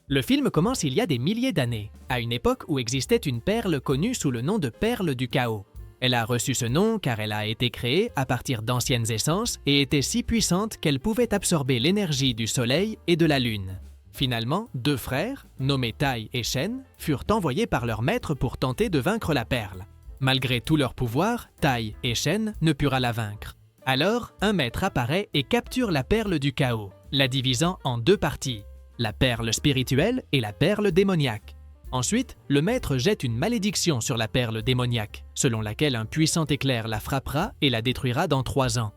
Le film commence il y a des milliers d'années, à une époque où existait une perle connue sous le nom de perle du chaos. Elle a reçu ce nom car elle a été créée à partir d'anciennes essences et était si puissante qu'elle pouvait absorber l'énergie du soleil et de la lune. Finalement, deux frères, nommés Tai et Shen, furent envoyés par leur maître pour tenter de vaincre la perle. Malgré tout leur pouvoir, Tai et Shen ne purent la vaincre. Alors, un maître apparaît et capture la perle du chaos, la divisant en deux parties, la perle spirituelle et la perle démoniaque. Ensuite, le maître jette une malédiction sur la perle démoniaque, selon laquelle un puissant éclair la frappera et la détruira dans 3 ans.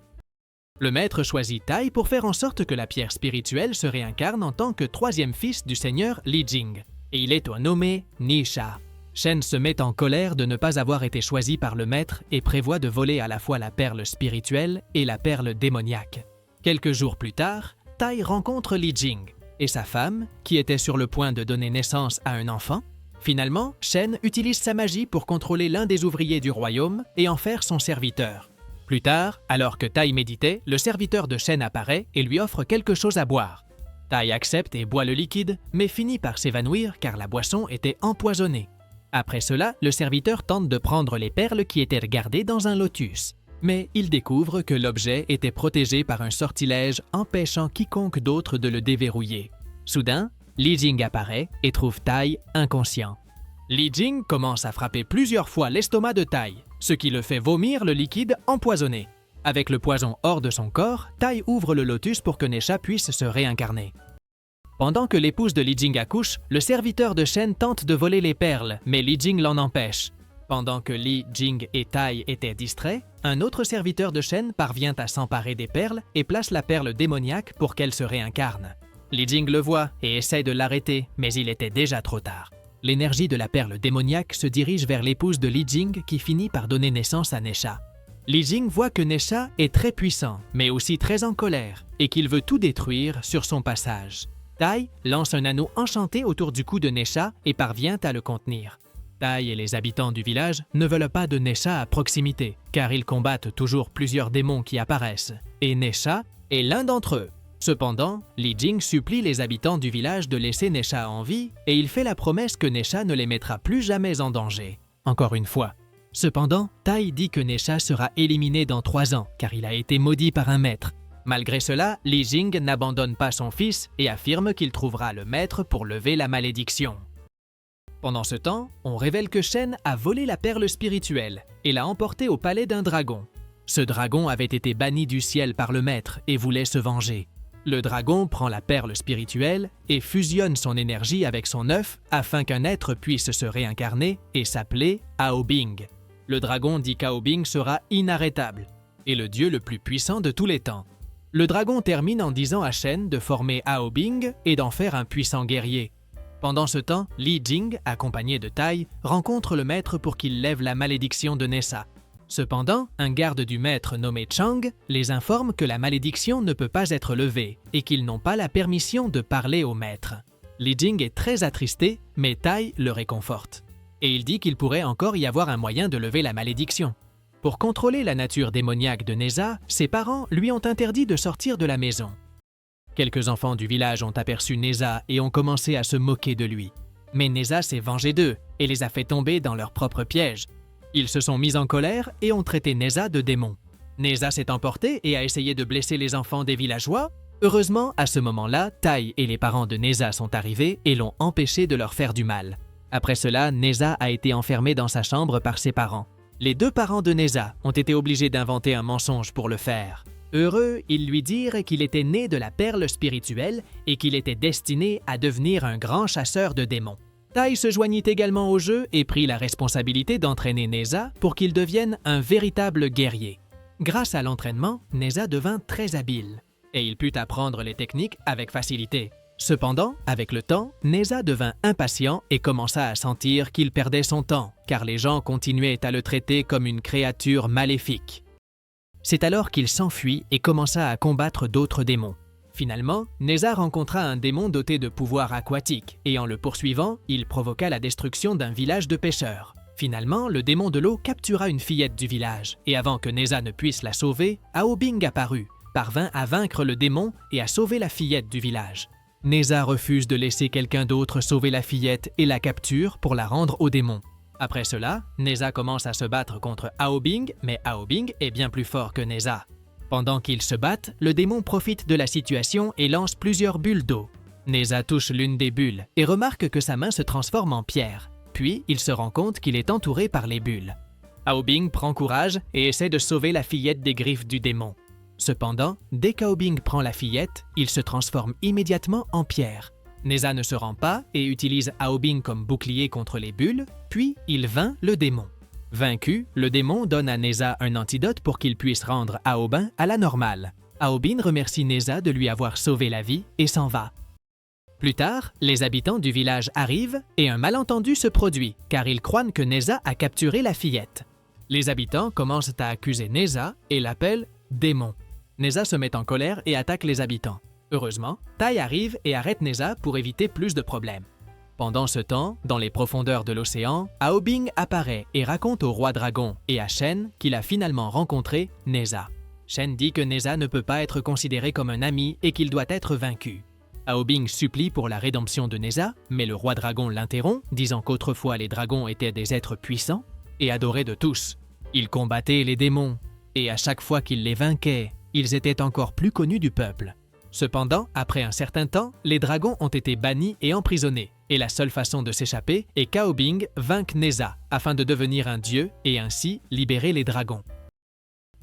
Le maître choisit Tai pour faire en sorte que la pierre spirituelle se réincarne en tant que troisième fils du seigneur Li Jing, et il est nommé Nisha. Shen se met en colère de ne pas avoir été choisi par le maître et prévoit de voler à la fois la perle spirituelle et la perle démoniaque. Quelques jours plus tard, Tai rencontre Li Jing et sa femme, qui était sur le point de donner naissance à un enfant. Finalement, Shen utilise sa magie pour contrôler l'un des ouvriers du royaume et en faire son serviteur. Plus tard, alors que Tai méditait, le serviteur de Shen apparaît et lui offre quelque chose à boire. Tai accepte et boit le liquide, mais finit par s'évanouir car la boisson était empoisonnée. Après cela, le serviteur tente de prendre les perles qui étaient gardées dans un lotus. Mais il découvre que l'objet était protégé par un sortilège empêchant quiconque d'autre de le déverrouiller. Soudain, Li Jing apparaît et trouve Tai inconscient. Li Jing commence à frapper plusieurs fois l'estomac de Tai, ce qui le fait vomir le liquide empoisonné. Avec le poison hors de son corps, Tai ouvre le lotus pour que Nesha puisse se réincarner. Pendant que l'épouse de Li Jing accouche, le serviteur de Shen tente de voler les perles, mais Li Jing l'en empêche. Pendant que Li Jing et Tai étaient distraits, un autre serviteur de Shen parvient à s'emparer des perles et place la perle démoniaque pour qu'elle se réincarne. Li Jing le voit et essaie de l'arrêter, mais il était déjà trop tard. L'énergie de la perle démoniaque se dirige vers l'épouse de Li Jing qui finit par donner naissance à Nesha. Li Jing voit que Nesha est très puissant, mais aussi très en colère, et qu'il veut tout détruire sur son passage. Tai lance un anneau enchanté autour du cou de Nesha et parvient à le contenir. Tai et les habitants du village ne veulent pas de Nesha à proximité, car ils combattent toujours plusieurs démons qui apparaissent, et Nesha est l'un d'entre eux. Cependant, Li Jing supplie les habitants du village de laisser Nesha en vie et il fait la promesse que Nesha ne les mettra plus jamais en danger. Encore une fois. Cependant, Tai dit que Nesha sera éliminé dans 3 ans car il a été maudit par un maître. Malgré cela, Li Jing n'abandonne pas son fils et affirme qu'il trouvera le maître pour lever la malédiction. Pendant ce temps, on révèle que Shen a volé la perle spirituelle et l'a emportée au palais d'un dragon. Ce dragon avait été banni du ciel par le maître et voulait se venger. Le dragon prend la perle spirituelle et fusionne son énergie avec son œuf afin qu'un être puisse se réincarner et s'appeler Aobing. Le dragon dit qu'Aobing sera inarrêtable et le dieu le plus puissant de tous les temps. Le dragon termine en disant à Shen de former Aobing et d'en faire un puissant guerrier. Pendant ce temps, Li Jing, accompagné de Tai, rencontre le maître pour qu'il lève la malédiction de Nesha. Cependant, un garde du maître nommé Chang les informe que la malédiction ne peut pas être levée et qu'ils n'ont pas la permission de parler au maître. Li Jing est très attristé, mais Tai le réconforte. Et il dit qu'il pourrait encore y avoir un moyen de lever la malédiction. Pour contrôler la nature démoniaque de Nesha, ses parents lui ont interdit de sortir de la maison. Quelques enfants du village ont aperçu Nesha et ont commencé à se moquer de lui. Mais Nesha s'est vengé d'eux et les a fait tomber dans leur propre piège. Ils se sont mis en colère et ont traité Nesha de démon. Nesha s'est emporté et a essayé de blesser les enfants des villageois. Heureusement, à ce moment-là, Tai et les parents de Nesha sont arrivés et l'ont empêché de leur faire du mal. Après cela, Nesha a été enfermé dans sa chambre par ses parents. Les 2 parents de Nesha ont été obligés d'inventer un mensonge pour le faire. Heureux, ils lui dirent qu'il était né de la perle spirituelle et qu'il était destiné à devenir un grand chasseur de démons. Tai se joignit également au jeu et prit la responsabilité d'entraîner Nesha pour qu'il devienne un véritable guerrier. Grâce à l'entraînement, Nesha devint très habile et il put apprendre les techniques avec facilité. Cependant, avec le temps, Nesha devint impatient et commença à sentir qu'il perdait son temps, car les gens continuaient à le traiter comme une créature maléfique. C'est alors qu'il s'enfuit et commença à combattre d'autres démons. Finalement, Nesha rencontra un démon doté de pouvoirs aquatiques et en le poursuivant, il provoqua la destruction d'un village de pêcheurs. Finalement, le démon de l'eau captura une fillette du village et avant que Nesha ne puisse la sauver, Aobing apparut, parvint à vaincre le démon et à sauver la fillette du village. Neza refuse de laisser quelqu'un d'autre sauver la fillette et la capture pour la rendre au démon. Après cela, Neza commence à se battre contre Aobing, mais Aobing est bien plus fort que Neza. Pendant qu'ils se battent, le démon profite de la situation et lance plusieurs bulles d'eau. Neza touche l'une des bulles et remarque que sa main se transforme en pierre. Puis, il se rend compte qu'il est entouré par les bulles. Aobing prend courage et essaie de sauver la fillette des griffes du démon. Cependant, dès qu'Aobing prend la fillette, il se transforme immédiatement en pierre. Neza ne se rend pas et utilise Aobing comme bouclier contre les bulles, puis il vainc le démon. Vaincu, le démon donne à Neza un antidote pour qu'il puisse rendre Aobin à la normale. Aobin remercie Neza de lui avoir sauvé la vie et s'en va. Plus tard, les habitants du village arrivent et un malentendu se produit car ils croient que Neza a capturé la fillette. Les habitants commencent à accuser Neza et l'appellent « démon ». Neza se met en colère et attaque les habitants. Heureusement, Tai arrive et arrête Neza pour éviter plus de problèmes. Pendant ce temps, dans les profondeurs de l'océan, Aobing apparaît et raconte au roi dragon et à Shen qu'il a finalement rencontré Neza. Shen dit que Neza ne peut pas être considéré comme un ami et qu'il doit être vaincu. Aobing supplie pour la rédemption de Neza, mais le roi dragon l'interrompt, disant qu'autrefois les dragons étaient des êtres puissants et adorés de tous. Ils combattaient les démons, et à chaque fois qu'ils les vainquaient, ils étaient encore plus connus du peuple. Cependant, après un certain temps, les dragons ont été bannis et emprisonnés, et la seule façon de s'échapper est qu'Aobing vainque Neza afin de devenir un dieu et ainsi libérer les dragons.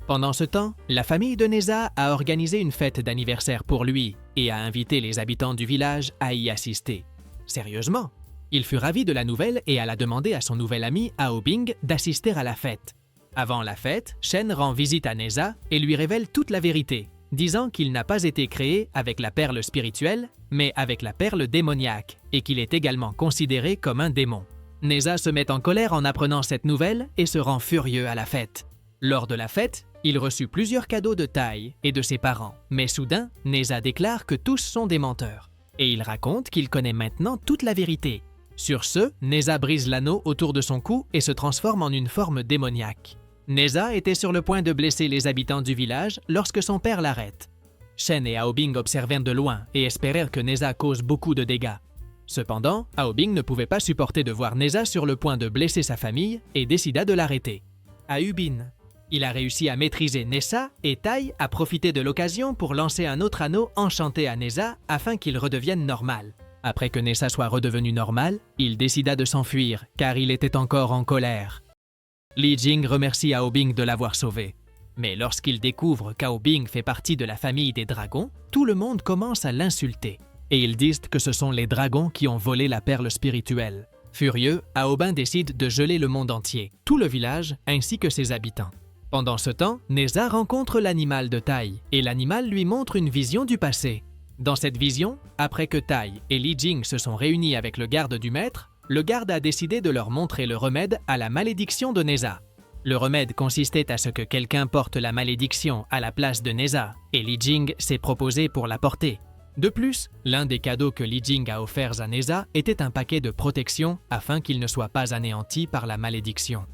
Pendant ce temps, la famille de Neza a organisé une fête d'anniversaire pour lui et a invité les habitants du village à y assister. Sérieusement, il fut ravi de la nouvelle et alla demander à son nouvel ami Aobing d'assister à la fête. Avant la fête, Shen rend visite à Neza et lui révèle toute la vérité, disant qu'il n'a pas été créé avec la perle spirituelle, mais avec la perle démoniaque, et qu'il est également considéré comme un démon. Neza se met en colère en apprenant cette nouvelle et se rend furieux à la fête. Lors de la fête, il reçut plusieurs cadeaux de Tai et de ses parents, mais soudain, Neza déclare que tous sont des menteurs, et il raconte qu'il connaît maintenant toute la vérité. Sur ce, Neza brise l'anneau autour de son cou et se transforme en une forme démoniaque. Neza était sur le point de blesser les habitants du village lorsque son père l'arrête. Shen et Aobing observèrent de loin et espérèrent que Neza cause beaucoup de dégâts. Cependant, Aobing ne pouvait pas supporter de voir Neza sur le point de blesser sa famille et décida de l'arrêter. À Ubin, il a réussi à maîtriser Nessa et Tai a profité de l'occasion pour lancer un autre anneau enchanté à Neza afin qu'il redevienne normal. Après que Nessa soit redevenu normal, il décida de s'enfuir car il était encore en colère. Li Jing remercie Aobing de l'avoir sauvé. Mais lorsqu'il découvre qu'Aobing fait partie de la famille des dragons, tout le monde commence à l'insulter. Et ils disent que ce sont les dragons qui ont volé la perle spirituelle. Furieux, Aobin décide de geler le monde entier, tout le village ainsi que ses habitants. Pendant ce temps, Neza rencontre l'animal de Tai et l'animal lui montre une vision du passé. Dans cette vision, après que Tai et Li Jing se sont réunis avec le garde du maître, le garde a décidé de leur montrer le remède à la malédiction de Neza. Le remède consistait à ce que quelqu'un porte la malédiction à la place de Neza, et Li Jing s'est proposé pour la porter. De plus, l'un des cadeaux que Li Jing a offerts à Neza était un paquet de protection afin qu'il ne soit pas anéanti par la malédiction.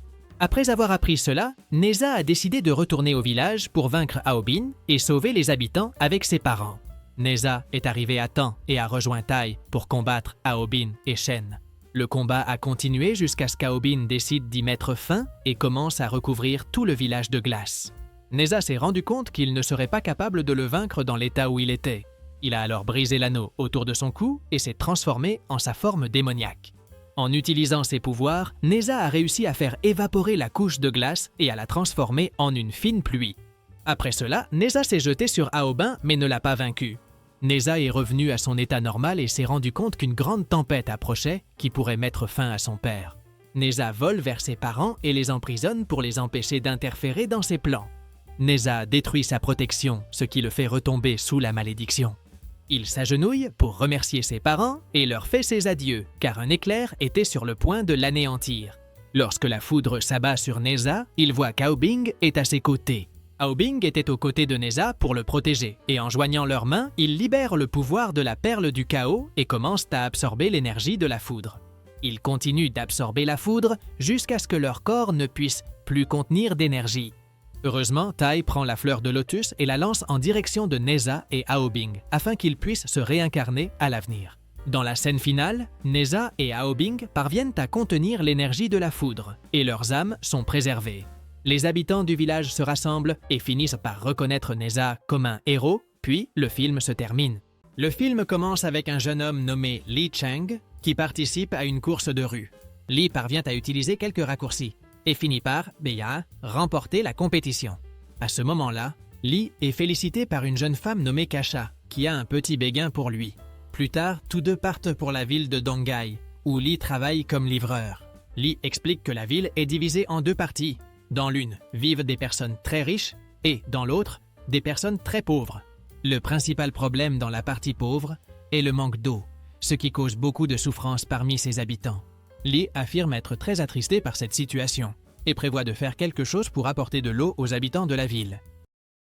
Après avoir appris cela, Neza a décidé de retourner au village pour vaincre Aobin et sauver les habitants avec ses parents. Neza est arrivé à temps et a rejoint Tai pour combattre Aobin et Shen. Le combat a continué jusqu'à ce qu'Aobin décide d'y mettre fin et commence à recouvrir tout le village de glace. Neza s'est rendu compte qu'il ne serait pas capable de le vaincre dans l'état où il était. Il a alors brisé l'anneau autour de son cou et s'est transformé en sa forme démoniaque. En utilisant ses pouvoirs, Neza a réussi à faire évaporer la couche de glace et à la transformer en une fine pluie. Après cela, Neza s'est jeté sur Aobin mais ne l'a pas vaincu. Neza est revenu à son état normal et s'est rendu compte qu'une grande tempête approchait qui pourrait mettre fin à son père. Neza vole vers ses parents et les emprisonne pour les empêcher d'interférer dans ses plans. Neza détruit sa protection, ce qui le fait retomber sous la malédiction. Il s'agenouille pour remercier ses parents et leur fait ses adieux, car un éclair était sur le point de l'anéantir. Lorsque la foudre s'abat sur Neza, il voit qu'Aobing est à ses côtés. Aobing était aux côtés de Neza pour le protéger, et en joignant leurs mains, ils libèrent le pouvoir de la perle du chaos et commencent à absorber l'énergie de la foudre. Ils continuent d'absorber la foudre jusqu'à ce que leur corps ne puisse plus contenir d'énergie. Heureusement, Tai prend la fleur de lotus et la lance en direction de Neza et Aobing afin qu'ils puissent se réincarner à l'avenir. Dans la scène finale, Neza et Aobing parviennent à contenir l'énergie de la foudre et leurs âmes sont préservées. Les habitants du village se rassemblent et finissent par reconnaître Neza comme un héros, puis le film se termine. Le film commence avec un jeune homme nommé Li Cheng qui participe à une course de rue. Li parvient à utiliser quelques raccourcis et finit par, remporter la compétition. À ce moment-là, Li est félicité par une jeune femme nommée Kasha qui a un petit béguin pour lui. Plus tard, tous deux partent pour la ville de Donghai, où Li travaille comme livreur. Li explique que la ville est divisée en deux parties. Dans l'une, vivent des personnes très riches et, dans l'autre, des personnes très pauvres. Le principal problème dans la partie pauvre est le manque d'eau, ce qui cause beaucoup de souffrance parmi ses habitants. Li affirme être très attristé par cette situation et prévoit de faire quelque chose pour apporter de l'eau aux habitants de la ville.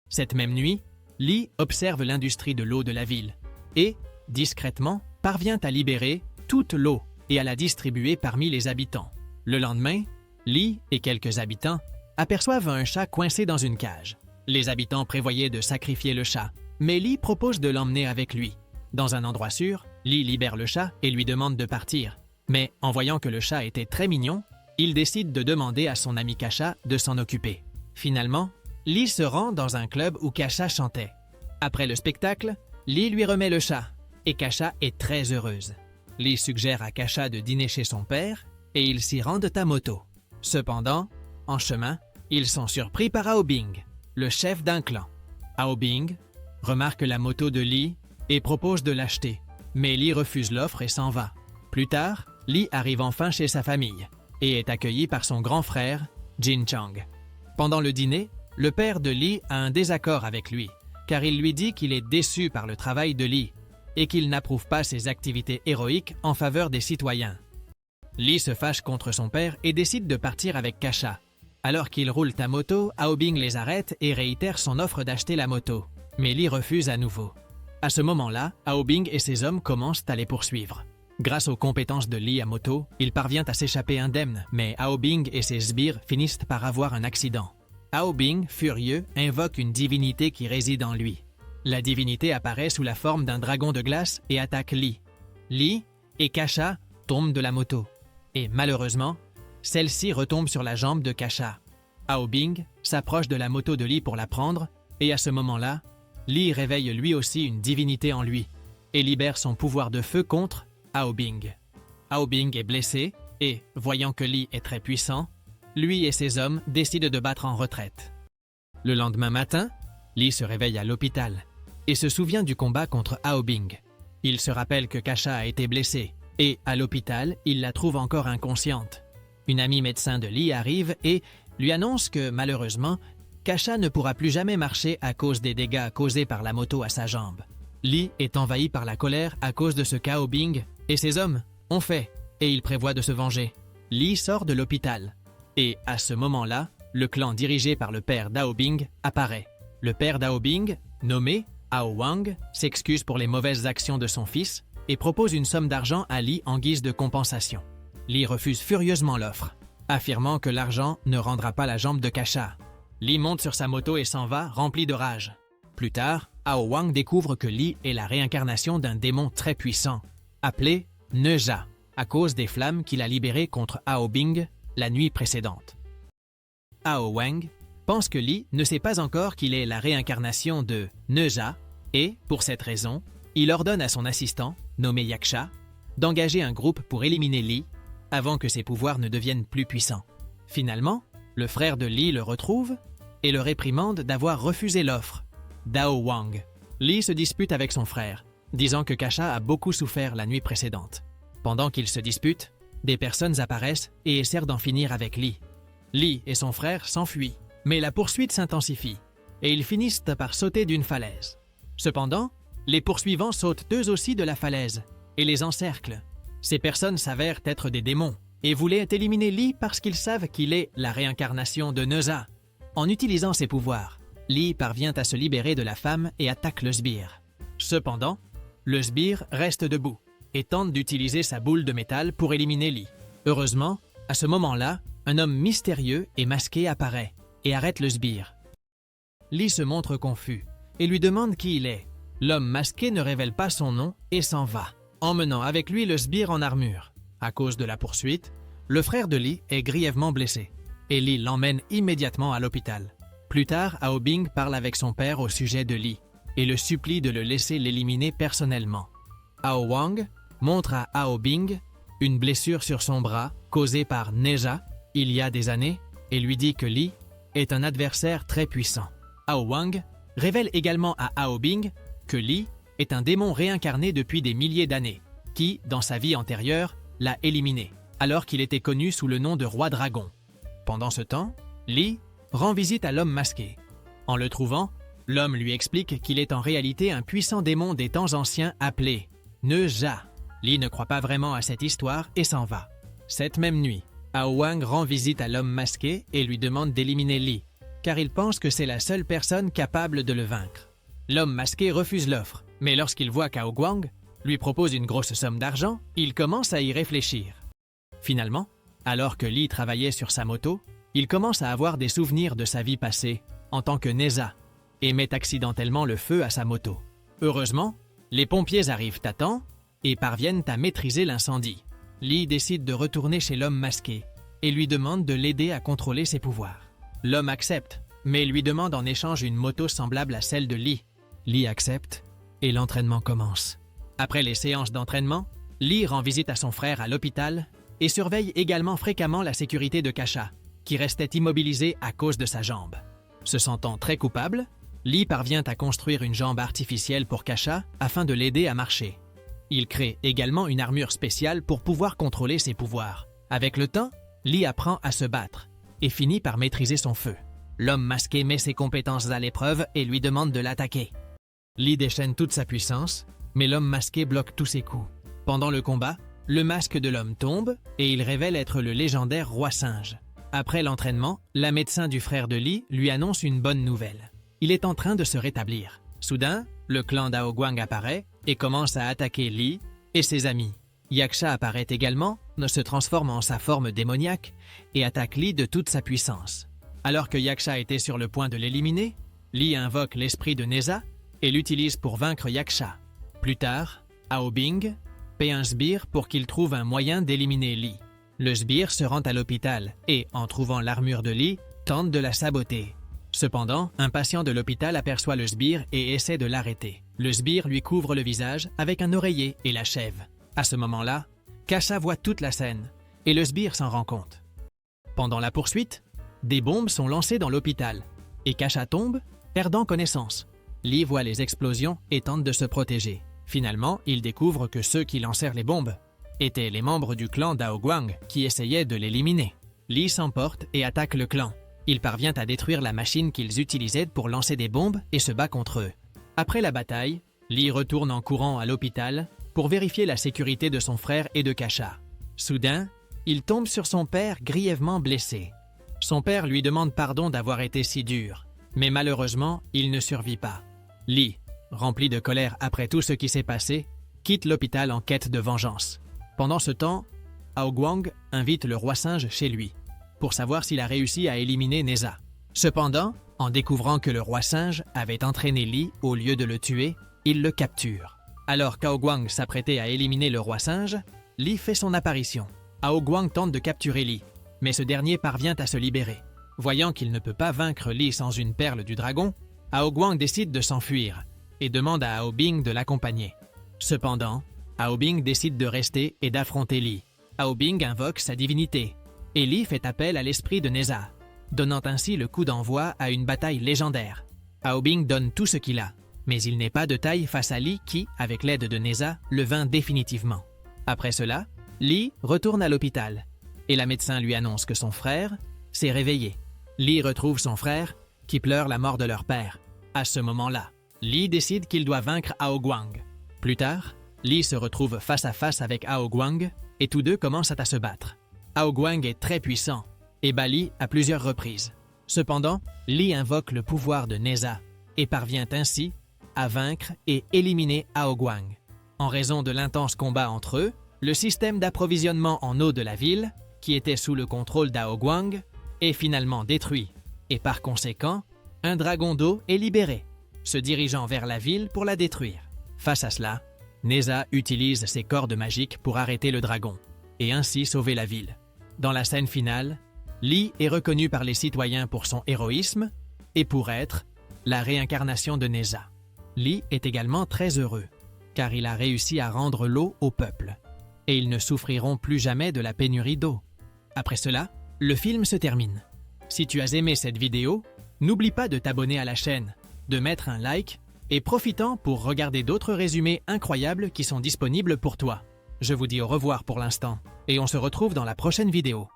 Cette même nuit, Li observe l'industrie de l'eau de la ville et, discrètement, parvient à libérer toute l'eau et à la distribuer parmi les habitants. Le lendemain, Li et quelques habitants aperçoivent un chat coincé dans une cage. Les habitants prévoyaient de sacrifier le chat, mais Li propose de l'emmener avec lui. Dans un endroit sûr, Li libère le chat et lui demande de partir. Mais en voyant que le chat était très mignon, il décide de demander à son ami Kasha de s'en occuper. Finalement, Li se rend dans un club où Kasha chantait. Après le spectacle, Li lui remet le chat et Kasha est très heureuse. Li suggère à Kasha de dîner chez son père et ils s'y rendent à moto. Cependant, en chemin, ils sont surpris par Aobing, le chef d'un clan. Aobing remarque la moto de Li et propose de l'acheter, mais Li refuse l'offre et s'en va. Plus tard, Li arrive enfin chez sa famille et est accueilli par son grand frère, Jin Chang. Pendant le dîner, le père de Li a un désaccord avec lui, car il lui dit qu'il est déçu par le travail de Li et qu'il n'approuve pas ses activités héroïques en faveur des citoyens. Li se fâche contre son père et décide de partir avec Kasha. Alors qu'ils roulent à moto, Aobing les arrête et réitère son offre d'acheter la moto, mais Li refuse à nouveau. À ce moment-là, Aobing et ses hommes commencent à les poursuivre. Grâce aux compétences de Li à moto, il parvient à s'échapper indemne, mais Aobing et ses sbires finissent par avoir un accident. Aobing, furieux, invoque une divinité qui réside en lui. La divinité apparaît sous la forme d'un dragon de glace et attaque Li. Li et Kasha tombent de la moto. Et malheureusement, celle-ci retombe sur la jambe de Kasha. Aobing s'approche de la moto de Li pour la prendre, et à ce moment-là, Li réveille lui aussi une divinité en lui et libère son pouvoir de feu contre Aobing. Aobing est blessé et, voyant que Li est très puissant, lui et ses hommes décident de battre en retraite. Le lendemain matin, Li se réveille à l'hôpital et se souvient du combat contre Aobing. Il se rappelle que Kasha a été blessée et, à l'hôpital, il la trouve encore inconsciente. Une amie médecin de Li arrive et lui annonce que, malheureusement, Kasha ne pourra plus jamais marcher à cause des dégâts causés par la moto à sa jambe. Li est envahi par la colère à cause de ce qu'Aobing et ses hommes ont fait et il prévoit de se venger. Li sort de l'hôpital et, à ce moment-là, le clan dirigé par le père d'Aobing apparaît. Le père d'Aobing, nommé Ao Wang, s'excuse pour les mauvaises actions de son fils et propose une somme d'argent à Li en guise de compensation. Li refuse furieusement l'offre, affirmant que l'argent ne rendra pas la jambe de Kasha. Li monte sur sa moto et s'en va, rempli de rage. Plus tard, Ao Wang découvre que Li est la réincarnation d'un démon très puissant, appelé Neza, à cause des flammes qu'il a libérées contre Aobing la nuit précédente. Ao Wang pense que Li ne sait pas encore qu'il est la réincarnation de Neza et, pour cette raison, il ordonne à son assistant, nommé Yaksha, d'engager un groupe pour éliminer Li avant que ses pouvoirs ne deviennent plus puissants. Finalement, le frère de Li le retrouve et le réprimande d'avoir refusé l'offre d'Ao Wang. Li se dispute avec son frère, disant que Kasha a beaucoup souffert la nuit précédente. Pendant qu'ils se disputent, des personnes apparaissent et essaient d'en finir avec Li. Li et son frère s'enfuient, mais la poursuite s'intensifie et ils finissent par sauter d'une falaise. Cependant, les poursuivants sautent eux aussi de la falaise et les encerclent. Ces personnes s'avèrent être des démons et voulaient éliminer Li parce qu'ils savent qu'il est la réincarnation de Neza. En utilisant ses pouvoirs, Li parvient à se libérer de la femme et attaque le sbire. Cependant, le sbire reste debout et tente d'utiliser sa boule de métal pour éliminer Li. Heureusement, à ce moment-là, un homme mystérieux et masqué apparaît et arrête le sbire. Li se montre confus et lui demande qui il est. L'homme masqué ne révèle pas son nom et s'en va, emmenant avec lui le sbire en armure. À cause de la poursuite, le frère de Li est grièvement blessé et Li l'emmène immédiatement à l'hôpital. Plus tard, Ao Bing parle avec son père au sujet de Li et le supplie de le laisser l'éliminer personnellement. Ao Wang montre à Ao Bing une blessure sur son bras causée par Neza il y a des années et lui dit que Li est un adversaire très puissant. Ao Wang révèle également à Ao Bing que Li est un démon réincarné depuis des milliers d'années qui, dans sa vie antérieure, l'a éliminé alors qu'il était connu sous le nom de Roi Dragon. Pendant ce temps, Li rend visite à l'homme masqué. En le trouvant, l'homme lui explique qu'il est en réalité un puissant démon des temps anciens appelé Neza. Li ne croit pas vraiment à cette histoire et s'en va. Cette même nuit, Ao Wang rend visite à l'homme masqué et lui demande d'éliminer Li, car il pense que c'est la seule personne capable de le vaincre. L'homme masqué refuse l'offre, mais lorsqu'il voit qu'Ao Guang lui propose une grosse somme d'argent, il commence à y réfléchir. Finalement, alors que Li travaillait sur sa moto, il commence à avoir des souvenirs de sa vie passée en tant que Neza et met accidentellement le feu à sa moto. Heureusement, les pompiers arrivent à temps et parviennent à maîtriser l'incendie. Li décide de retourner chez l'homme masqué et lui demande de l'aider à contrôler ses pouvoirs. L'homme accepte, mais lui demande en échange une moto semblable à celle de Li. Li accepte et l'entraînement commence. Après les séances d'entraînement, Li rend visite à son frère à l'hôpital et surveille également fréquemment la sécurité de Kasha, qui restait immobilisé à cause de sa jambe. Se sentant très coupable, Li parvient à construire une jambe artificielle pour Kasha afin de l'aider à marcher. Il crée également une armure spéciale pour pouvoir contrôler ses pouvoirs. Avec le temps, Li apprend à se battre et finit par maîtriser son feu. L'homme masqué met ses compétences à l'épreuve et lui demande de l'attaquer. Li déchaîne toute sa puissance, mais l'homme masqué bloque tous ses coups. Pendant le combat, le masque de l'homme tombe et il révèle être le légendaire roi singe. Après l'entraînement, la médecin du frère de Li lui annonce une bonne nouvelle. Il est en train de se rétablir. Soudain, le clan d'Ao Guang apparaît et commence à attaquer Li et ses amis. Yaksha apparaît également, se transforme en sa forme démoniaque et attaque Li de toute sa puissance. Alors que Yaksha était sur le point de l'éliminer, Li invoque l'esprit de Neza et l'utilise pour vaincre Yaksha. Plus tard, Ao Bing paie un sbire pour qu'il trouve un moyen d'éliminer Li. Le sbire se rend à l'hôpital et, en trouvant l'armure de Li, tente de la saboter. Cependant, un patient de l'hôpital aperçoit le sbire et essaie de l'arrêter. Le sbire lui couvre le visage avec un oreiller et l'achève. À ce moment-là, Kasha voit toute la scène et le sbire s'en rend compte. Pendant la poursuite, des bombes sont lancées dans l'hôpital et Kasha tombe, perdant connaissance. Li voit les explosions et tente de se protéger. Finalement, il découvre que ceux qui lancèrent les bombes étaient les membres du clan d'Ao Guang qui essayaient de l'éliminer. Li s'emporte et attaque le clan. Il parvient à détruire la machine qu'ils utilisaient pour lancer des bombes et se bat contre eux. Après la bataille, Li retourne en courant à l'hôpital pour vérifier la sécurité de son frère et de Kasha. Soudain, il tombe sur son père grièvement blessé. Son père lui demande pardon d'avoir été si dur, mais malheureusement, il ne survit pas. Li, rempli de colère après tout ce qui s'est passé, quitte l'hôpital en quête de vengeance. Pendant ce temps, Ao Guang invite le roi singe chez lui pour savoir s'il a réussi à éliminer Neza. Cependant, en découvrant que le roi singe avait entraîné Li au lieu de le tuer, il le capture. Alors qu'Ao Guang s'apprêtait à éliminer le roi singe, Li fait son apparition. Ao Guang tente de capturer Li, mais ce dernier parvient à se libérer. Voyant qu'il ne peut pas vaincre Li sans une perle du dragon, Ao Guang décide de s'enfuir et demande à Ao Bing de l'accompagner. Cependant, Ao Bing décide de rester et d'affronter Li. Ao Bing invoque sa divinité et Li fait appel à l'esprit de Neza, donnant ainsi le coup d'envoi à une bataille légendaire. Ao Bing donne tout ce qu'il a, mais il n'est pas de taille face à Li qui, avec l'aide de Neza, le vainc définitivement. Après cela, Li retourne à l'hôpital et la médecin lui annonce que son frère s'est réveillé. Li retrouve son frère qui pleure la mort de leur père. À ce moment-là, Li décide qu'il doit vaincre Ao Guang. Plus tard, Li se retrouve face à face avec Ao Guang et tous deux commencent à se battre. Ao Guang est très puissant et bat Li à plusieurs reprises. Cependant, Li invoque le pouvoir de Neza et parvient ainsi à vaincre et éliminer Ao Guang. En raison de l'intense combat entre eux, le système d'approvisionnement en eau de la ville, qui était sous le contrôle d'Ao Guang, est finalement détruit et par conséquent, Un dragon d'eau est libéré, se dirigeant vers la ville pour la détruire. Face à cela, Neza utilise ses cordes magiques pour arrêter le dragon et ainsi sauver la ville. Dans la scène finale, Lee est reconnu par les citoyens pour son héroïsme et pour être la réincarnation de Neza. Lee est également très heureux, car il a réussi à rendre l'eau au peuple, et ils ne souffriront plus jamais de la pénurie d'eau. Après cela, le film se termine. Si tu as aimé cette vidéo, n'oublie pas de t'abonner à la chaîne, de mettre un like et profitant pour regarder d'autres résumés incroyables qui sont disponibles pour toi. Je vous dis au revoir pour l'instant, et on se retrouve dans la prochaine vidéo.